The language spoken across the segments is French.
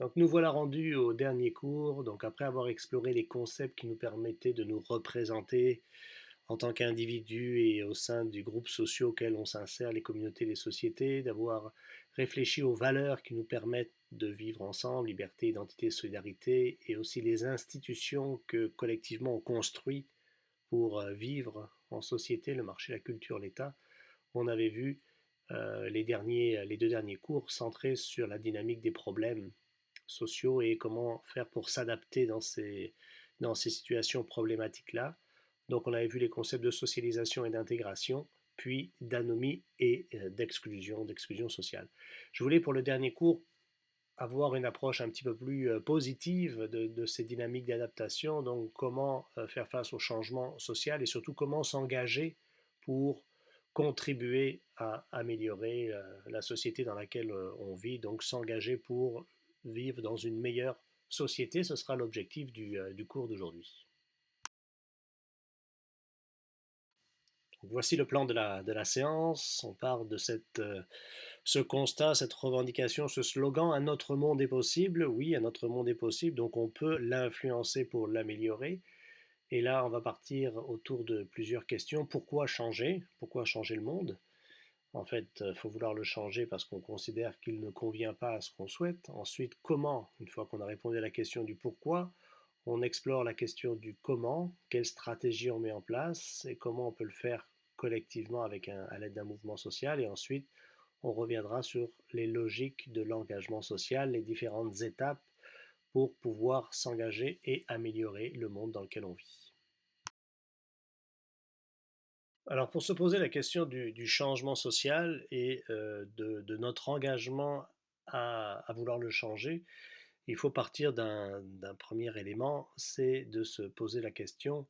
Donc nous voilà rendus au dernier cours. Donc après avoir exploré les concepts qui nous permettaient de nous représenter en tant qu'individus et au sein du groupe social auquel on s'insère, les communautés, les sociétés, d'avoir réfléchi aux valeurs qui nous permettent de vivre ensemble, liberté, identité, solidarité, et aussi les institutions que collectivement on construit pour vivre en société, le marché, la culture, l'État. On avait vu les deux derniers cours centrés sur la dynamique des problèmes sociaux et comment faire pour s'adapter dans ces situations problématiques-là. Donc on avait vu les concepts de socialisation et d'intégration, puis d'anomie et d'exclusion sociale. Je voulais pour le dernier cours avoir une approche un petit peu plus positive de ces dynamiques d'adaptation, donc comment faire face au changement social et surtout comment s'engager pour contribuer à améliorer la société dans laquelle on vit, donc s'engager pour vivre dans une meilleure société, ce sera l'objectif du cours d'aujourd'hui. Voici le plan de la séance. On part de ce constat, cette revendication, ce slogan, un autre monde est possible. Oui, un autre monde est possible, donc on peut l'influencer pour l'améliorer. Et là, on va partir autour de plusieurs questions. Pourquoi changer? Pourquoi changer le monde? En fait, il faut vouloir le changer parce qu'on considère qu'il ne convient pas à ce qu'on souhaite. Ensuite, comment? Une fois qu'on a répondu à la question du pourquoi, on explore la question du comment, quelle stratégie on met en place et comment on peut le faire collectivement à l'aide d'un mouvement social. Et ensuite, on reviendra sur les logiques de l'engagement social, les différentes étapes pour pouvoir s'engager et améliorer le monde dans lequel on vit. Alors pour se poser la question du changement social et de notre engagement à vouloir le changer, il faut partir d'un premier élément, c'est de se poser la question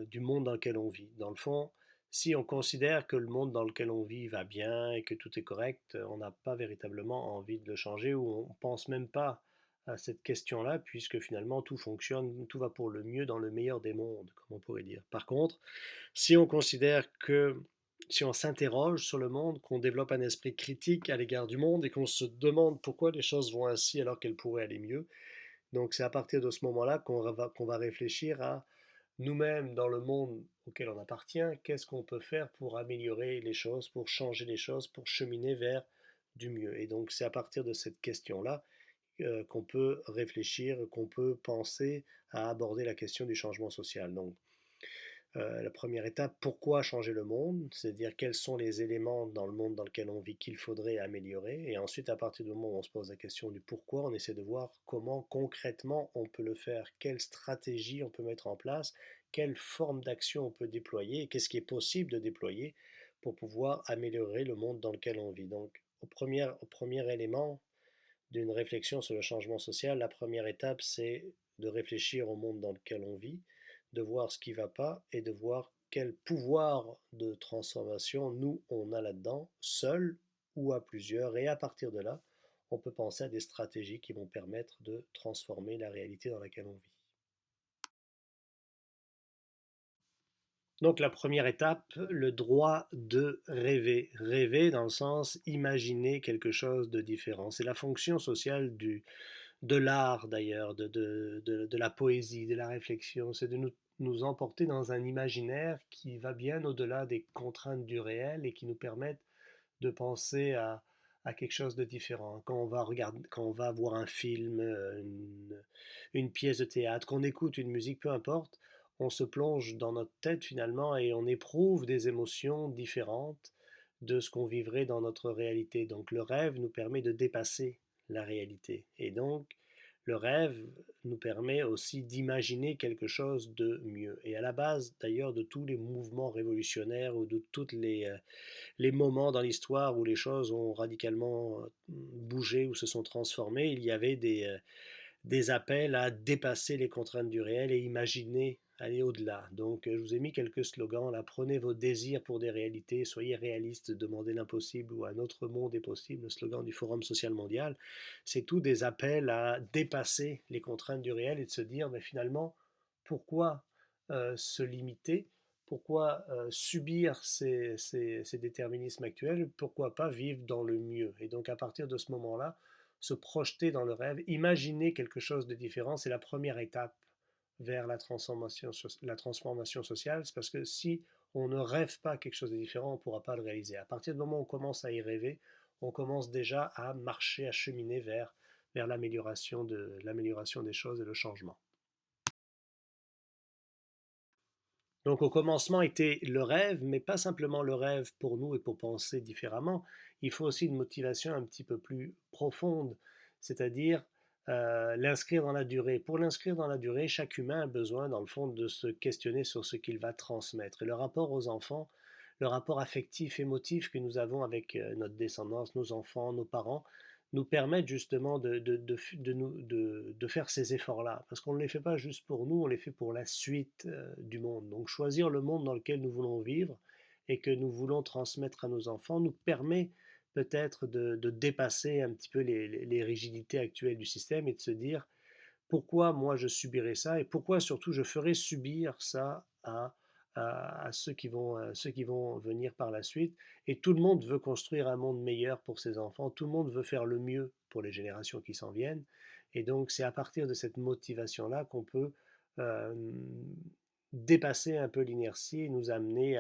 du monde dans lequel on vit. Dans le fond, si on considère que le monde dans lequel on vit va bien et que tout est correct, on n'a pas véritablement envie de le changer ou on ne pense même pas à cette question-là, puisque finalement tout fonctionne, tout va pour le mieux dans le meilleur des mondes, comme on pourrait dire. Par contre, si on considère que, si on s'interroge sur le monde, qu'on développe un esprit critique à l'égard du monde et qu'on se demande pourquoi les choses vont ainsi alors qu'elles pourraient aller mieux, donc c'est à partir de ce moment-là qu'on va réfléchir à nous-mêmes dans le monde auquel on appartient, qu'est-ce qu'on peut faire pour améliorer les choses, pour changer les choses, pour cheminer vers du mieux. Et donc c'est à partir de cette question-là qu'on peut réfléchir, qu'on peut penser à aborder la question du changement social. Donc la première étape, pourquoi changer le monde? C'est-à-dire quels sont les éléments dans le monde dans lequel on vit qu'il faudrait améliorer. Et ensuite, à partir du moment où on se pose la question du pourquoi, on essaie de voir comment concrètement on peut le faire, quelle stratégie on peut mettre en place, quelle forme d'action on peut déployer, et qu'est-ce qui est possible de déployer pour pouvoir améliorer le monde dans lequel on vit. Donc, au premier élément d'une réflexion sur le changement social, la première étape, c'est de réfléchir au monde dans lequel on vit, de voir ce qui ne va pas et de voir quel pouvoir de transformation nous, on a là-dedans, seul ou à plusieurs. Et à partir de là, on peut penser à des stratégies qui vont permettre de transformer la réalité dans laquelle on vit. Donc la première étape, le droit de rêver. Rêver dans le sens imaginer quelque chose de différent. C'est la fonction sociale de l'art d'ailleurs, de la poésie, de la réflexion. C'est de nous emporter dans un imaginaire qui va bien au-delà des contraintes du réel et qui nous permettent de penser à quelque chose de différent. Quand on va voir un film, une pièce de théâtre, qu'on écoute une musique, peu importe, on se plonge dans notre tête finalement et on éprouve des émotions différentes de ce qu'on vivrait dans notre réalité. Donc le rêve nous permet de dépasser la réalité. Et donc le rêve nous permet aussi d'imaginer quelque chose de mieux. Et à la base d'ailleurs de tous les mouvements révolutionnaires ou de toutes les moments dans l'histoire où les choses ont radicalement bougé ou se sont transformées, il y avait des appels à dépasser les contraintes du réel et imaginer aller au-delà. Donc je vous ai mis quelques slogans là, prenez vos désirs pour des réalités, soyez réalistes, demandez l'impossible ou un autre monde est possible, le slogan du Forum social mondial, c'est tout des appels à dépasser les contraintes du réel et de se dire mais finalement pourquoi se limiter, pourquoi subir ces déterminismes actuels, pourquoi pas vivre dans le mieux. Et donc à partir de ce moment-là, se projeter dans le rêve, imaginer quelque chose de différent, c'est la première étape vers la transformation sociale. C'est parce que si on ne rêve pas quelque chose de différent, on ne pourra pas le réaliser. À partir du moment où on commence à y rêver, on commence déjà à marcher, à cheminer vers l'amélioration des choses et le changement. Donc au commencement était le rêve, mais pas simplement le rêve pour nous et pour penser différemment. Il faut aussi une motivation un petit peu plus profonde, c'est-à-dire l'inscrire dans la durée. Pour l'inscrire dans la durée, chaque humain a besoin, dans le fond, de se questionner sur ce qu'il va transmettre. Et le rapport aux enfants, le rapport affectif, émotif que nous avons avec notre descendance, nos enfants, nos parents, nous permettent justement de faire ces efforts-là. Parce qu'on ne les fait pas juste pour nous, on les fait pour la suite du monde. Donc choisir le monde dans lequel nous voulons vivre et que nous voulons transmettre à nos enfants nous permet peut-être de dépasser un petit peu les rigidités actuelles du système et de se dire pourquoi moi je subirais ça et pourquoi surtout je ferais subir ça à ceux qui vont venir par la suite. Et tout le monde veut construire un monde meilleur pour ses enfants, tout le monde veut faire le mieux pour les générations qui s'en viennent. Et donc c'est à partir de cette motivation-là qu'on peut euh, dépasser un peu l'inertie et nous amener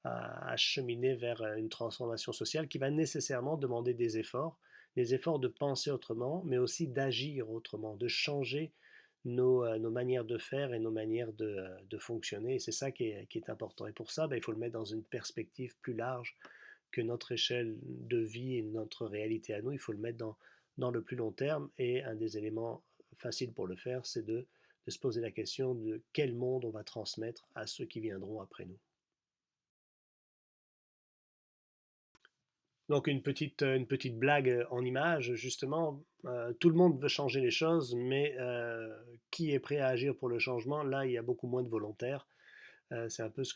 à cheminer vers une transformation sociale qui va nécessairement demander des efforts de penser autrement, mais aussi d'agir autrement, de changer nos manières de faire et nos manières de fonctionner. Et c'est ça qui est important. Et pour ça, ben, il faut le mettre dans une perspective plus large que notre échelle de vie et notre réalité à nous. Il faut le mettre dans le plus long terme. Et un des éléments faciles pour le faire, c'est de se poser la question de quel monde on va transmettre à ceux qui viendront après nous. Donc une petite blague en image, justement, tout le monde veut changer les choses, mais qui est prêt à agir pour le changement? Là, il y a beaucoup moins de volontaires. C'est un peu ce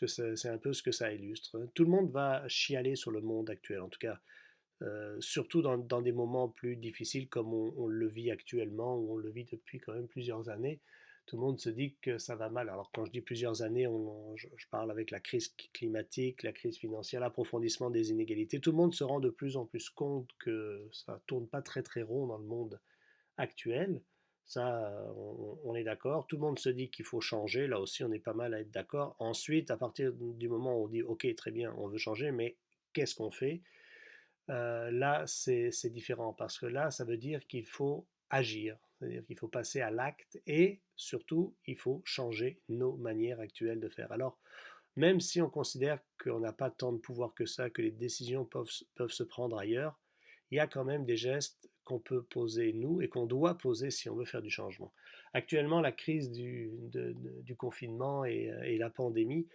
que ça illustre. Tout le monde va chialer sur le monde actuel, en tout cas, surtout dans des moments plus difficiles comme on le vit actuellement, ou on le vit depuis quand même plusieurs années. Tout le monde se dit que ça va mal. Alors quand je dis plusieurs années, je parle avec la crise climatique, la crise financière, l'approfondissement des inégalités. Tout le monde se rend de plus en plus compte que ça ne tourne pas très très rond dans le monde actuel. Ça, on est d'accord. Tout le monde se dit qu'il faut changer. Là aussi, on est pas mal à être d'accord. Ensuite, à partir du moment où on dit, OK, très bien, on veut changer, mais qu'est-ce qu'on fait? Là, c'est différent parce que là, ça veut dire qu'il faut agir, c'est-à-dire qu'il faut passer à l'acte et surtout, il faut changer nos manières actuelles de faire. Alors, même si on considère qu'on n'a pas tant de pouvoir que ça, que les décisions peuvent se prendre ailleurs, il y a quand même des gestes qu'on peut poser nous et qu'on doit poser si on veut faire du changement. Actuellement, la crise du confinement et la pandémie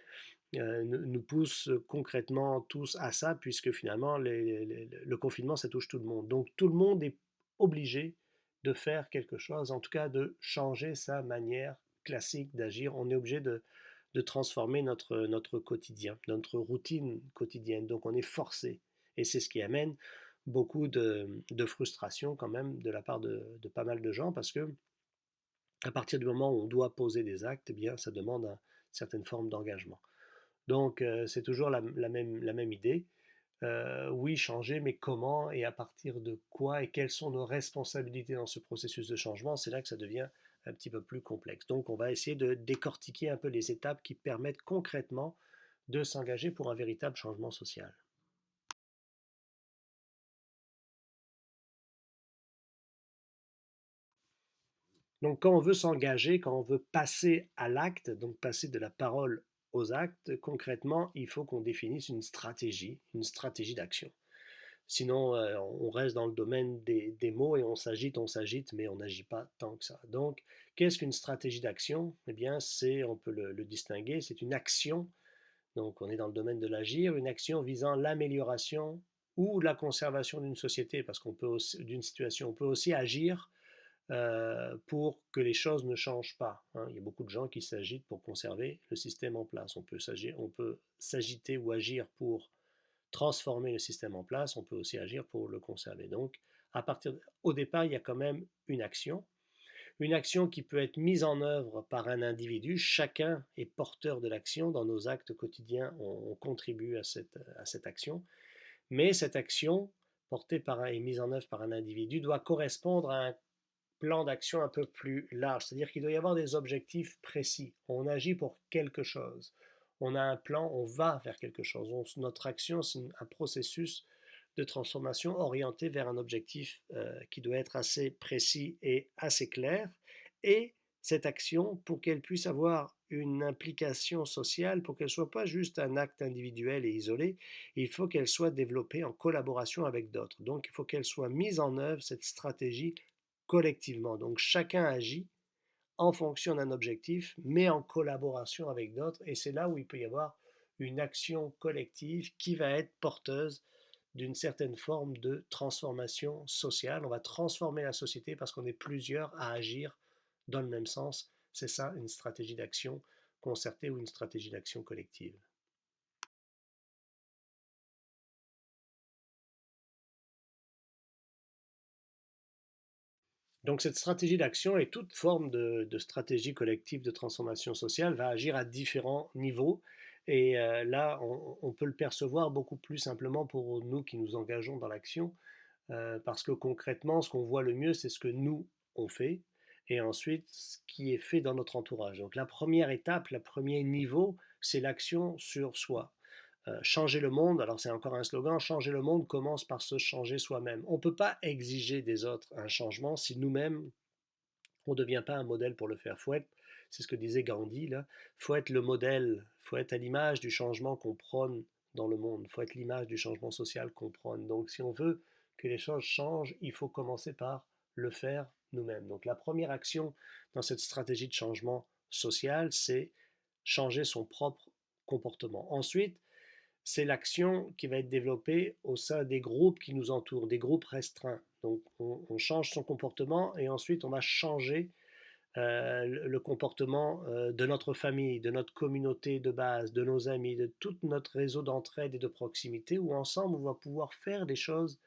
nous pousse concrètement tous à ça, puisque finalement, le confinement, ça touche tout le monde. Donc tout le monde est obligé de faire quelque chose, en tout cas de changer sa manière classique d'agir. On est obligé de transformer notre quotidien, notre routine quotidienne. Donc on est forcé. Et c'est ce qui amène beaucoup de frustration quand même de la part de pas mal de gens, parce que à partir du moment où on doit poser des actes, eh bien, ça demande une certaine forme d'engagement. Donc, c'est toujours la même idée. Oui, changer, mais comment et à partir de quoi et quelles sont nos responsabilités dans ce processus de changement, c'est là que ça devient un petit peu plus complexe. Donc, on va essayer de décortiquer un peu les étapes qui permettent concrètement de s'engager pour un véritable changement social. Donc, quand on veut s'engager, quand on veut passer à l'acte, donc passer de la parole aux actes, concrètement, il faut qu'on définisse une stratégie d'action. Sinon, on reste dans le domaine des mots et on s'agite, mais on n'agit pas tant que ça. Donc, qu'est-ce qu'une stratégie d'action? Eh bien, on peut le distinguer, c'est une action, donc on est dans le domaine de l'agir, une action visant l'amélioration ou la conservation d'une société, parce qu'on peut aussi, d'une situation, on peut aussi agir pour que les choses ne changent pas, hein. Il y a beaucoup de gens qui s'agitent pour conserver le système en place. On peut s'agiter ou agir pour transformer le système en place, on peut aussi agir pour le conserver. Donc, au départ, il y a quand même une action qui peut être mise en œuvre par un individu. Chacun est porteur de l'action. Dans nos actes quotidiens, on contribue à cette action. Mais cette action porté par et mise en œuvre par un individu doit correspondre à un plan d'action un peu plus large, c'est-à-dire qu'il doit y avoir des objectifs précis. On agit pour quelque chose. On a un plan, on va vers quelque chose. Notre action, c'est un processus de transformation orienté vers un objectif qui doit être assez précis et assez clair. Et cette action, pour qu'elle puisse avoir une implication sociale, pour qu'elle ne soit pas juste un acte individuel et isolé, il faut qu'elle soit développée en collaboration avec d'autres. Donc il faut qu'elle soit mise en œuvre, cette stratégie, collectivement. Donc chacun agit en fonction d'un objectif, mais en collaboration avec d'autres. Et c'est là où il peut y avoir une action collective qui va être porteuse d'une certaine forme de transformation sociale. On va transformer la société parce qu'on est plusieurs à agir dans le même sens. C'est ça une stratégie d'action concertée ou une stratégie d'action collective. Donc cette stratégie d'action et toute forme de stratégie collective de transformation sociale va agir à différents niveaux. Et là, on peut le percevoir beaucoup plus simplement pour nous qui nous engageons dans l'action, parce que concrètement, ce qu'on voit le mieux, c'est ce que nous, on fait, et ensuite ce qui est fait dans notre entourage. Donc la première étape, le premier niveau, c'est l'action sur soi. Changer le monde, alors c'est encore un slogan, changer le monde commence par se changer soi-même. On ne peut pas exiger des autres un changement si nous-mêmes, on ne devient pas un modèle pour le faire. C'est ce que disait Gandhi, là, faut être le modèle, faut être à l'image du changement qu'on prône dans le monde, faut être l'image du changement social qu'on prône. Donc si on veut que les choses changent, il faut commencer par le faire nous-mêmes. Donc la première action dans cette stratégie de changement social, c'est changer son propre comportement. Ensuite, c'est l'action qui va être développée au sein des groupes qui nous entourent, des groupes restreints. Donc on change son comportement et ensuite on va changer le comportement de notre famille, de notre communauté de base, de nos amis, de tout notre réseau d'entraide et de proximité, où ensemble on va pouvoir faire des choses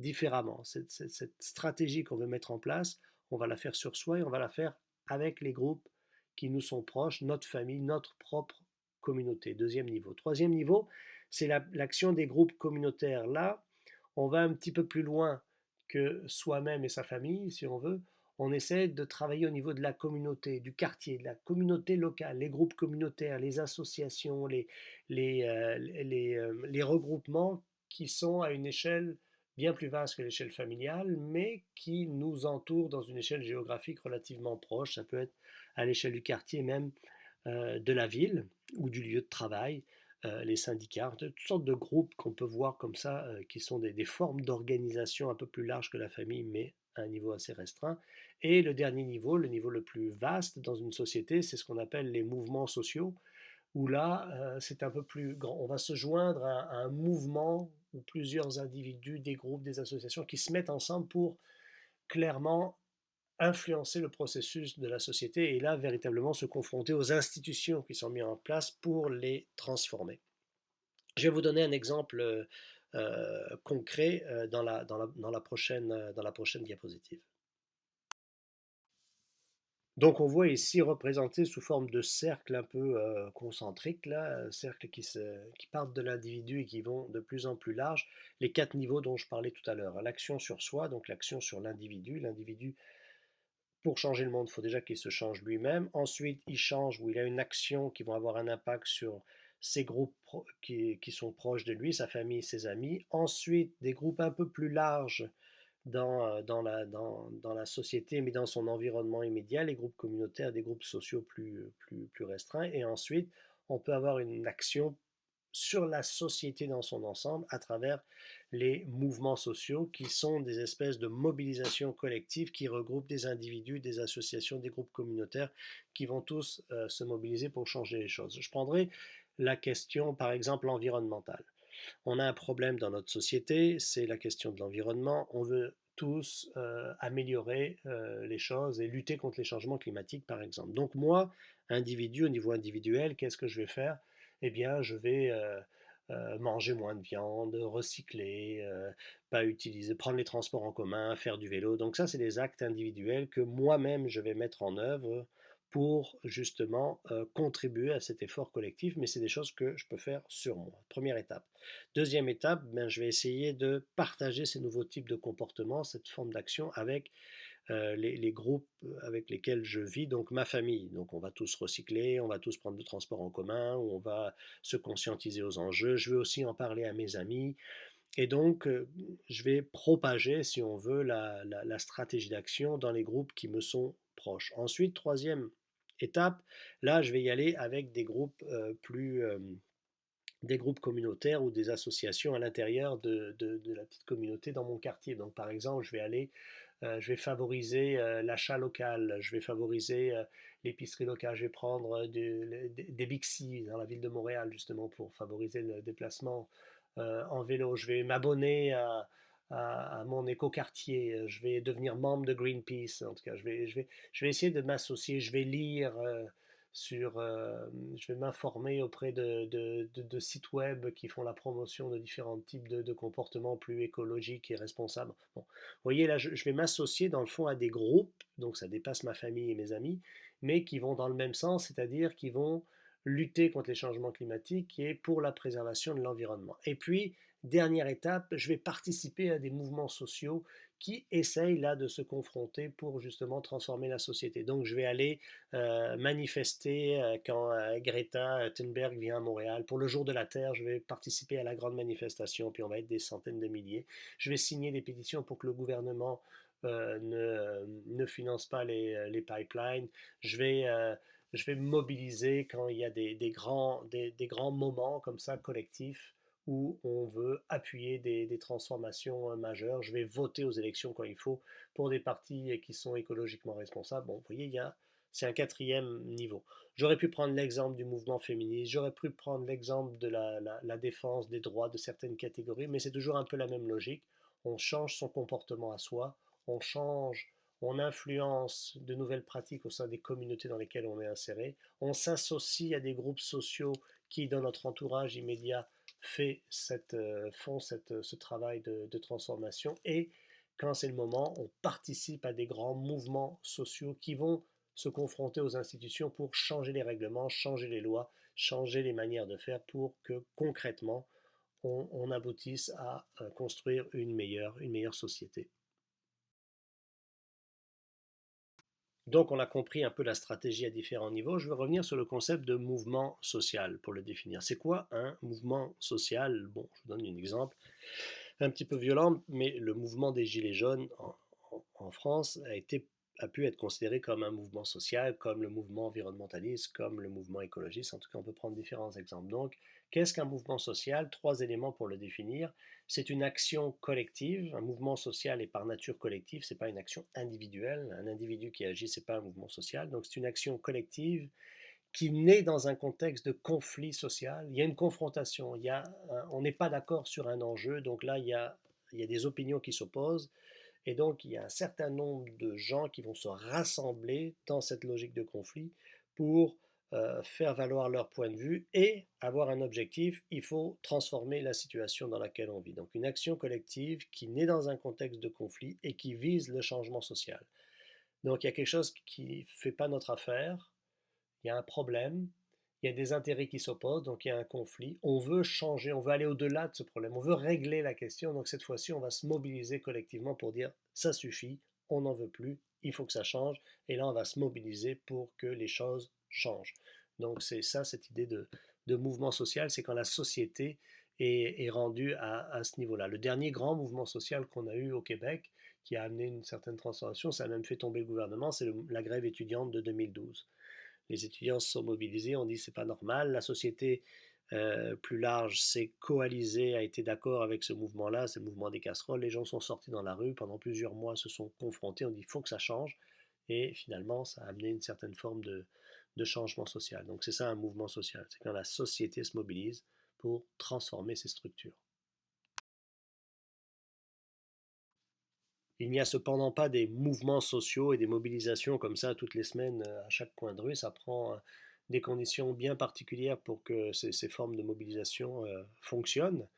différemment. Cette stratégie qu'on veut mettre en place, on va la faire sur soi et on va la faire avec les groupes qui nous sont proches, notre famille, notre propre communauté. Deuxième niveau. Troisième niveau, c'est l'action des groupes communautaires. Là, on va un petit peu plus loin que soi-même et sa famille, si on veut. On essaie de travailler au niveau de la communauté, du quartier, de la communauté locale, les groupes communautaires, les associations, les regroupements qui sont à une échelle bien plus vaste que l'échelle familiale, mais qui nous entourent dans une échelle géographique relativement proche. Ça peut être à l'échelle du quartier même, de la ville ou du lieu de travail, les syndicats, toutes sortes de groupes qu'on peut voir comme ça, qui sont des formes d'organisation un peu plus larges que la famille, mais à un niveau assez restreint. Et le dernier niveau, le niveau le plus vaste dans une société, c'est ce qu'on appelle les mouvements sociaux, où là, c'est un peu plus grand. On va se joindre à un mouvement où plusieurs individus, des groupes, des associations qui se mettent ensemble pour clairement influencer le processus de la société et là, véritablement se confronter aux institutions qui sont mises en place pour les transformer. Je vais vous donner un exemple concret dans la prochaine diapositive. Donc on voit ici représenté sous forme de cercles un peu concentriques, là, cercles qui partent de l'individu et qui vont de plus en plus large, les quatre niveaux dont je parlais tout à l'heure. L'action sur soi, donc l'action sur l'individu. L'individu, pour changer le monde, il faut déjà qu'il se change lui-même. Ensuite, il change ou il a une action qui va avoir un impact sur ses groupes qui sont proches de lui, sa famille, ses amis. Ensuite, des groupes un peu plus larges dans la société, mais dans son environnement immédiat, les groupes communautaires, des groupes sociaux plus restreints. Et ensuite, on peut avoir une action sur la société dans son ensemble à travers les mouvements sociaux qui sont des espèces de mobilisations collectives qui regroupent des individus, des associations, des groupes communautaires qui vont tous se mobiliser pour changer les choses. Je prendrai la question par exemple environnementale. On a un problème dans notre société, c'est la question de l'environnement. On veut tous améliorer les choses et lutter contre les changements climatiques, par exemple. Donc moi, individu, au niveau individuel, qu'est-ce que je vais faire? Eh bien, je vais manger moins de viande, recycler, pas utiliser, prendre les transports en commun, faire du vélo. Donc ça, c'est des actes individuels que moi-même, je vais mettre en œuvre pour justement contribuer à cet effort collectif, mais c'est des choses que je peux faire sur moi. Première étape. Deuxième étape, ben, je vais essayer de partager ces nouveaux types de comportements, cette forme d'action avec les groupes avec lesquels je vis, donc ma famille. Donc on va tous recycler, on va tous prendre le transport en commun, on va se conscientiser aux enjeux. Je vais aussi en parler à mes amis. Et donc, je vais propager, si on veut, la stratégie d'action dans les groupes qui me sont proches. Ensuite, troisième étape, là, je vais y aller avec des groupes des groupes communautaires ou des associations à l'intérieur de la petite communauté dans mon quartier. Donc, par exemple, je vais favoriser l'achat local, je vais favoriser l'épicerie locale, je vais prendre des Bixi dans la ville de Montréal, justement, pour favoriser le déplacement en vélo. Je vais m'abonner à mon écoquartier, je vais devenir membre de Greenpeace, en tout cas, je vais essayer de m'associer, je vais lire sur, je vais m'informer auprès de sites web qui font la promotion de différents types de comportements plus écologiques et responsables. Bon, vous voyez, là, je vais m'associer dans le fond à des groupes, donc ça dépasse ma famille et mes amis, mais qui vont dans le même sens, c'est-à-dire qui vont lutter contre les changements climatiques et pour la préservation de l'environnement. Et puis, dernière étape, je vais participer à des mouvements sociaux qui essayent là de se confronter pour justement transformer la société. Donc je vais aller manifester quand Greta Thunberg vient à Montréal. Pour le jour de la Terre, je vais participer à la grande manifestation, puis on va être des centaines de milliers. Je vais signer des pétitions pour que le gouvernement ne finance pas les pipelines. Je vais, euh, je vais me mobiliser quand il y a des grands moments comme ça collectifs où on veut appuyer des transformations majeures. Je vais voter aux élections quand il faut pour des partis qui sont écologiquement responsables. Bon, vous voyez, c'est un quatrième niveau. J'aurais pu prendre l'exemple du mouvement féministe, j'aurais pu prendre l'exemple de la défense des droits de certaines catégories, mais c'est toujours un peu la même logique. On change son comportement à soi, on change, on influence de nouvelles pratiques au sein des communautés dans lesquelles on est inséré, on s'associe à des groupes sociaux qui, dans notre entourage immédiat, font ce travail de transformation et quand c'est le moment, on participe à des grands mouvements sociaux qui vont se confronter aux institutions pour changer les règlements, changer les lois, changer les manières de faire pour que concrètement on aboutisse à construire une meilleure société. Donc on a compris un peu la stratégie à différents niveaux. Je vais revenir sur le concept de mouvement social pour le définir. C'est quoi un mouvement social? Bon, je vous donne un exemple un petit peu violent, mais le mouvement des Gilets jaunes en France a pu être considéré comme un mouvement social, comme le mouvement environnementaliste, comme le mouvement écologiste. En tout cas, on peut prendre différents exemples. Donc, qu'est-ce qu'un mouvement social? Trois éléments pour le définir. C'est une action collective. Un mouvement social est par nature collectif, c'est pas une action individuelle. Un individu qui agit, c'est pas un mouvement social. Donc, c'est une action collective qui naît dans un contexte de conflit social. Il y a une confrontation, on n'est pas d'accord sur un enjeu, donc là, il y a des opinions qui s'opposent, et donc il y a un certain nombre de gens qui vont se rassembler dans cette logique de conflit pour faire valoir leur point de vue et avoir un objectif, il faut transformer la situation dans laquelle on vit. Donc une action collective qui naît dans un contexte de conflit et qui vise le changement social. Donc il y a quelque chose qui ne fait pas notre affaire, il y a un problème, il y a des intérêts qui s'opposent, donc il y a un conflit. On veut changer, on veut aller au-delà de ce problème, on veut régler la question. Donc cette fois-ci, on va se mobiliser collectivement pour dire ça suffit, on n'en veut plus, il faut que ça change. Et là, on va se mobiliser pour que les choses changent. Donc c'est ça, cette idée de mouvement social, c'est quand la société est rendue à ce niveau-là. Le dernier grand mouvement social qu'on a eu au Québec, qui a amené une certaine transformation, ça a même fait tomber le gouvernement, c'est la grève étudiante de 2012. Les étudiants se sont mobilisés, on dit c'est pas normal. La société plus large s'est coalisée, a été d'accord avec ce mouvement-là, ce mouvement des casseroles. Les gens sont sortis dans la rue pendant plusieurs mois, se sont confrontés, on dit il faut que ça change. Et finalement, ça a amené une certaine forme de changement social. Donc c'est ça un mouvement social, c'est quand la société se mobilise pour transformer ses structures. Il n'y a cependant pas des mouvements sociaux et des mobilisations comme ça toutes les semaines à chaque coin de rue. Ça prend des conditions bien particulières pour que ces formes de mobilisation fonctionnent.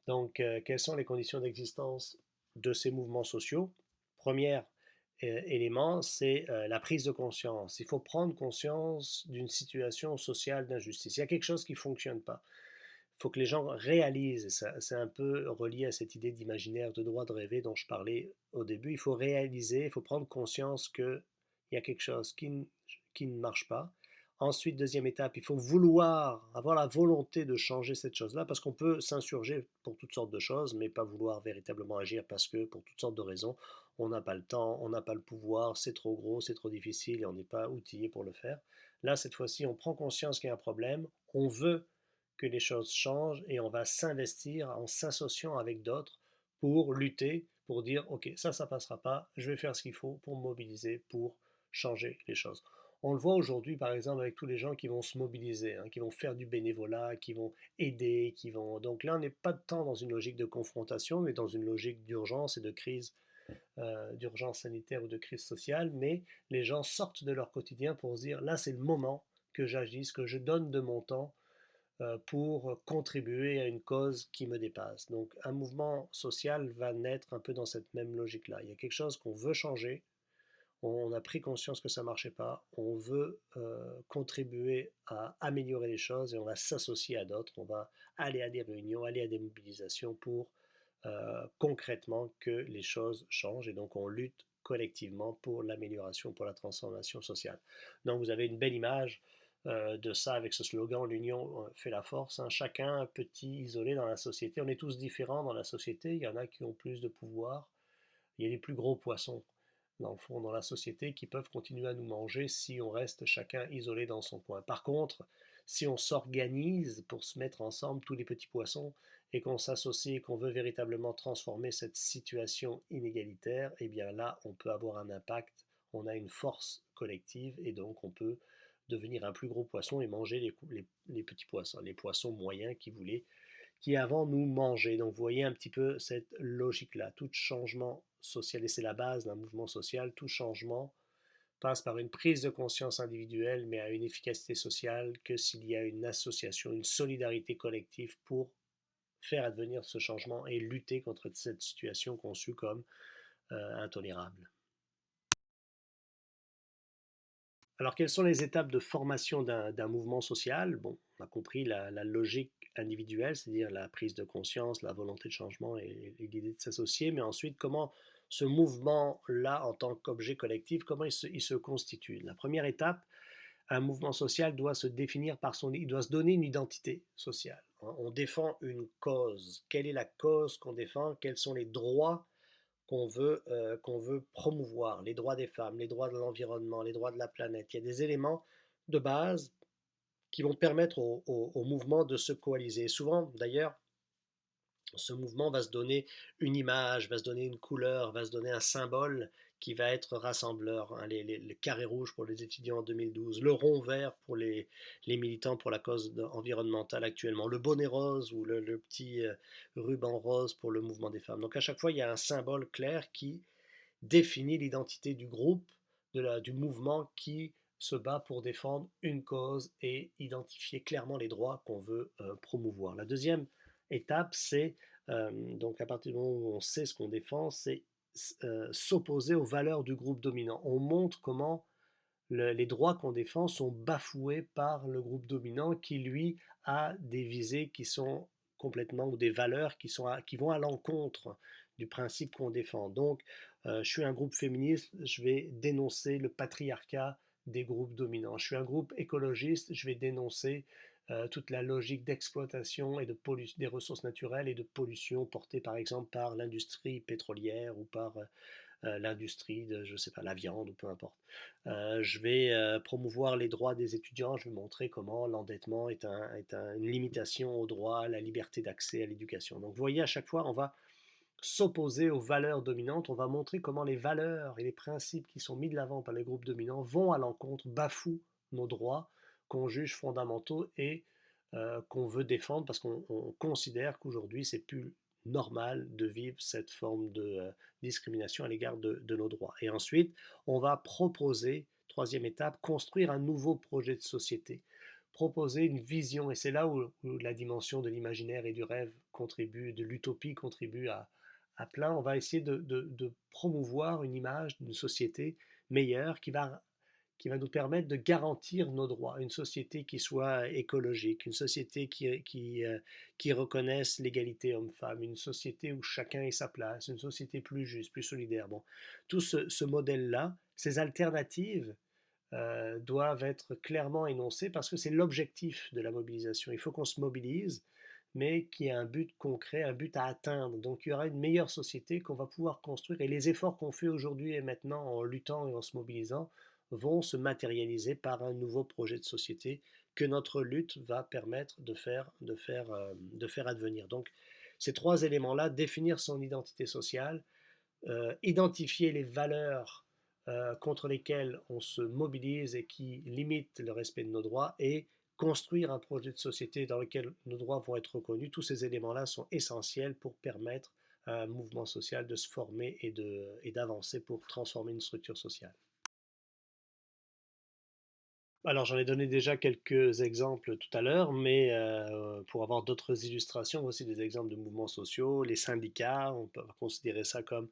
Donc, quelles sont les conditions d'existence de ces mouvements sociaux? Première, élément, c'est la prise de conscience. Il faut prendre conscience d'une situation sociale d'injustice. Il y a quelque chose qui ne fonctionne pas. Il faut que les gens réalisent, et c'est un peu relié à cette idée d'imaginaire, de droit de rêver dont je parlais au début. Il faut réaliser, il faut prendre conscience qu'il y a quelque chose qui ne marche pas. Ensuite, deuxième étape, il faut vouloir, avoir la volonté de changer cette chose-là, parce qu'on peut s'insurger pour toutes sortes de choses, mais pas vouloir véritablement agir parce que, pour toutes sortes de raisons, on n'a pas le temps, on n'a pas le pouvoir, c'est trop gros, c'est trop difficile et on n'est pas outillé pour le faire. Là, cette fois-ci, on prend conscience qu'il y a un problème, on veut que les choses changent et on va s'investir en s'associant avec d'autres pour lutter, pour dire ok, ça passera pas, je vais faire ce qu'il faut pour me mobiliser, pour changer les choses. On le voit aujourd'hui par exemple avec tous les gens qui vont se mobiliser, hein, qui vont faire du bénévolat, qui vont aider, qui vont... Donc là on n'est pas tant dans une logique de confrontation, mais dans une logique d'urgence et de crise, d'urgence sanitaire ou de crise sociale, mais les gens sortent de leur quotidien pour se dire là c'est le moment que j'agisse, que je donne de mon temps pour contribuer à une cause qui me dépasse. Donc un mouvement social va naître un peu dans cette même logique-là. Il y a quelque chose qu'on veut changer, on a pris conscience que ça ne marchait pas, on veut contribuer à améliorer les choses et on va s'associer à d'autres, on va aller à des réunions, aller à des mobilisations pour concrètement que les choses changent et donc on lutte collectivement pour l'amélioration, pour la transformation sociale. Donc vous avez une belle image de ça avec ce slogan l'union fait la force, hein. Chacun petit, isolé dans la société. On est tous différents dans la société. Il y en a qui ont plus de pouvoir. Il y a les plus gros poissons dans le fond dans la société qui peuvent continuer à nous manger si on reste chacun isolé dans son coin. Par contre, si on s'organise pour se mettre ensemble tous les petits poissons et qu'on s'associe et qu'on veut véritablement transformer cette situation inégalitaire, eh bien là, on peut avoir un impact, on a une force collective et donc on peut devenir un plus gros poisson et manger les petits poissons, les poissons moyens qui avant nous mangeaient. Donc vous voyez un petit peu cette logique-là. Tout changement social, et c'est la base d'un mouvement social, tout changement passe par une prise de conscience individuelle, mais à une efficacité sociale que s'il y a une association, une solidarité collective pour faire advenir ce changement et lutter contre cette situation conçue comme intolérable. Alors, quelles sont les étapes de formation d'un mouvement social? Bon, on a compris la logique individuelle, c'est-à-dire la prise de conscience, la volonté de changement et l'idée de s'associer, mais ensuite, comment ce mouvement-là, en tant qu'objet collectif, comment il se constitue? La première étape, un mouvement social doit se définir par il doit se donner une identité sociale. On défend une cause. Quelle est la cause qu'on défend? Quels sont les droits qu'on veut promouvoir, les droits des femmes, les droits de l'environnement, les droits de la planète. Il y a des éléments de base qui vont permettre au mouvement de se coaliser. Et souvent, d'ailleurs, ce mouvement va se donner une image, va se donner une couleur, va se donner un symbole qui va être rassembleur. Hein, le carré rouge pour les étudiants en 2012, le rond vert pour les militants pour la cause environnementale actuellement, le bonnet rose ou le petit ruban rose pour le mouvement des femmes. Donc à chaque fois, il y a un symbole clair qui définit l'identité du groupe, du mouvement qui se bat pour défendre une cause et identifier clairement les droits qu'on veut promouvoir. La deuxième étape, c'est donc à partir du moment où on sait ce qu'on défend, c'est s'opposer aux valeurs du groupe dominant. On montre comment les droits qu'on défend sont bafoués par le groupe dominant qui, lui, a des visées qui sont complètement, ou des valeurs qui vont à l'encontre du principe qu'on défend. Donc, je suis un groupe féministe, je vais dénoncer le patriarcat des groupes dominants. Je suis un groupe écologiste, je vais dénoncer toute la logique d'exploitation et des ressources naturelles et de pollution portée par exemple par l'industrie pétrolière ou par l'industrie de, je sais pas, la viande ou peu importe. Je vais promouvoir les droits des étudiants, je vais montrer comment l'endettement une limitation aux droits, à la liberté d'accès à l'éducation. Donc vous voyez, à chaque fois, on va s'opposer aux valeurs dominantes, on va montrer comment les valeurs et les principes qui sont mis de l'avant par les groupes dominants vont à l'encontre, bafouent nos droits qu'on juge fondamentaux et qu'on veut défendre parce qu'on considère qu'aujourd'hui c'est plus normal de vivre cette forme de discrimination à l'égard de nos droits. Et ensuite, on va proposer, troisième étape, construire un nouveau projet de société, proposer une vision, et c'est là où la dimension de l'imaginaire et du rêve contribue, de l'utopie contribue à plein, on va essayer de promouvoir une image d'une société meilleure qui va nous permettre de garantir nos droits, une société qui soit écologique, une société qui reconnaisse l'égalité homme-femme, une société où chacun ait sa place, une société plus juste, plus solidaire. Bon, tout ce modèle-là, ces alternatives doivent être clairement énoncées parce que c'est l'objectif de la mobilisation. Il faut qu'on se mobilise, mais qu'il y ait un but concret, un but à atteindre. Donc il y aura une meilleure société qu'on va pouvoir construire et les efforts qu'on fait aujourd'hui et maintenant en luttant et en se mobilisant vont se matérialiser par un nouveau projet de société que notre lutte va permettre de faire advenir. Donc ces trois éléments-là, définir son identité sociale, identifier les valeurs contre lesquelles on se mobilise et qui limitent le respect de nos droits et construire un projet de société dans lequel nos droits vont être reconnus. Tous ces éléments-là sont essentiels pour permettre à un mouvement social de se former et d'avancer pour transformer une structure sociale. Alors j'en ai donné déjà quelques exemples tout à l'heure, mais pour avoir d'autres illustrations, aussi des exemples de mouvements sociaux, les syndicats, on peut considérer ça comme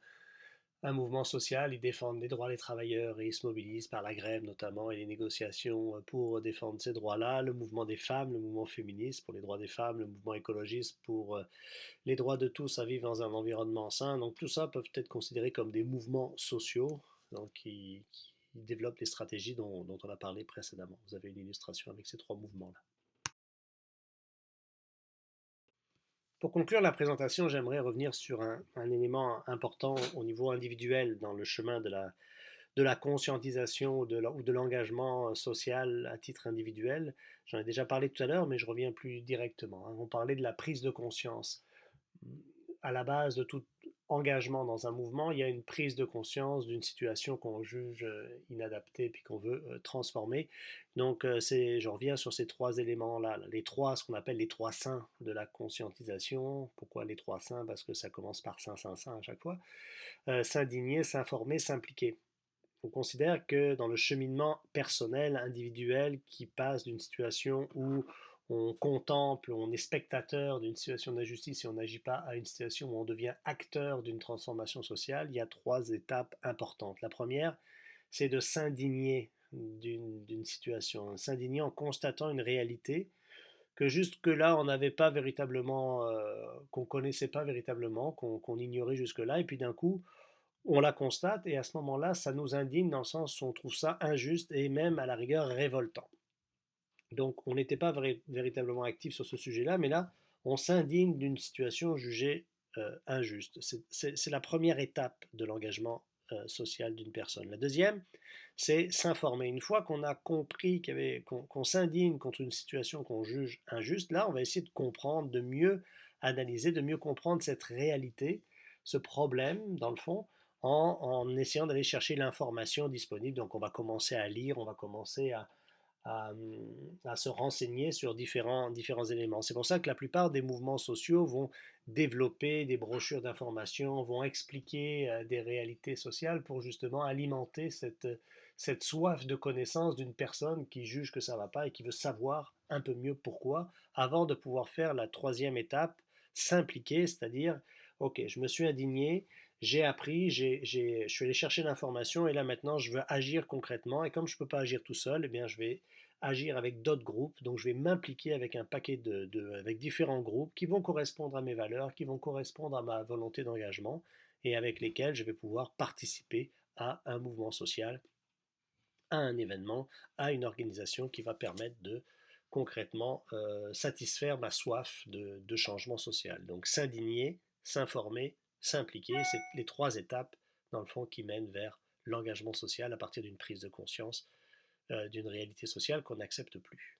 un mouvement social, ils défendent les droits des travailleurs et ils se mobilisent par la grève notamment et les négociations pour défendre ces droits-là. Le mouvement des femmes, le mouvement féministe pour les droits des femmes, le mouvement écologiste pour les droits de tous à vivre dans un environnement sain. Donc tout ça peuvent être considérés comme des mouvements sociaux donc, qui développent les stratégies dont on a parlé précédemment. Vous avez une illustration avec ces trois mouvements-là. Pour conclure la présentation, j'aimerais revenir sur un élément important au niveau individuel dans le chemin de la conscientisation ou de l'engagement social à titre individuel. J'en ai déjà parlé tout à l'heure, mais je reviens plus directement. On parlait de la prise de conscience. À la base de tout engagement dans un mouvement, il y a une prise de conscience d'une situation qu'on juge inadaptée puis qu'on veut transformer. Donc, je reviens sur ces trois éléments-là, les trois, ce qu'on appelle les trois saints de la conscientisation. Pourquoi les trois saints? Parce que ça commence par saint, saint, saint à chaque fois. S'indigner, s'informer, s'impliquer. On considère que dans le cheminement personnel, individuel, qui passe d'une situation où on contemple, on est spectateur d'une situation d'injustice et on n'agit pas, à une situation où on devient acteur d'une transformation sociale, il y a trois étapes importantes. La première, c'est de s'indigner d'une situation, s'indigner en constatant une réalité que jusque-là on n'avait pas véritablement, qu'on connaissait pas véritablement, qu'on ignorait jusque-là, et puis d'un coup on la constate et à ce moment-là, ça nous indigne dans le sens où on trouve ça injuste et même à la rigueur révoltant. Donc on n'était pas véritablement actif sur ce sujet-là, mais là, on s'indigne d'une situation jugée injuste. C'est la première étape de l'engagement social d'une personne. La deuxième, c'est s'informer. Une fois qu'on a compris qu'on s'indigne contre une situation qu'on juge injuste, là, on va essayer de comprendre, de mieux analyser, de mieux comprendre cette réalité, ce problème, dans le fond, en essayant d'aller chercher l'information disponible. Donc, on va commencer à lire, on va commencer à, à se renseigner sur différents éléments. C'est pour ça que la plupart des mouvements sociaux vont développer des brochures d'information, vont expliquer des réalités sociales pour justement alimenter cette soif de connaissance d'une personne qui juge que ça ne va pas et qui veut savoir un peu mieux pourquoi, avant de pouvoir faire la troisième étape, s'impliquer, c'est-à-dire, ok, je me suis indigné, j'ai appris, je suis allé chercher l'information et là maintenant je veux agir concrètement et comme je ne peux pas agir tout seul, eh bien je vais agir avec d'autres groupes, donc je vais m'impliquer avec un paquet avec différents groupes qui vont correspondre à mes valeurs, qui vont correspondre à ma volonté d'engagement et avec lesquels je vais pouvoir participer à un mouvement social, à un événement, à une organisation qui va permettre de concrètement satisfaire ma soif de changement social. Donc s'indigner, s'informer, s'impliquer, c'est les trois étapes dans le fond qui mènent vers l'engagement social à partir d'une prise de conscience d'une réalité sociale qu'on n'accepte plus.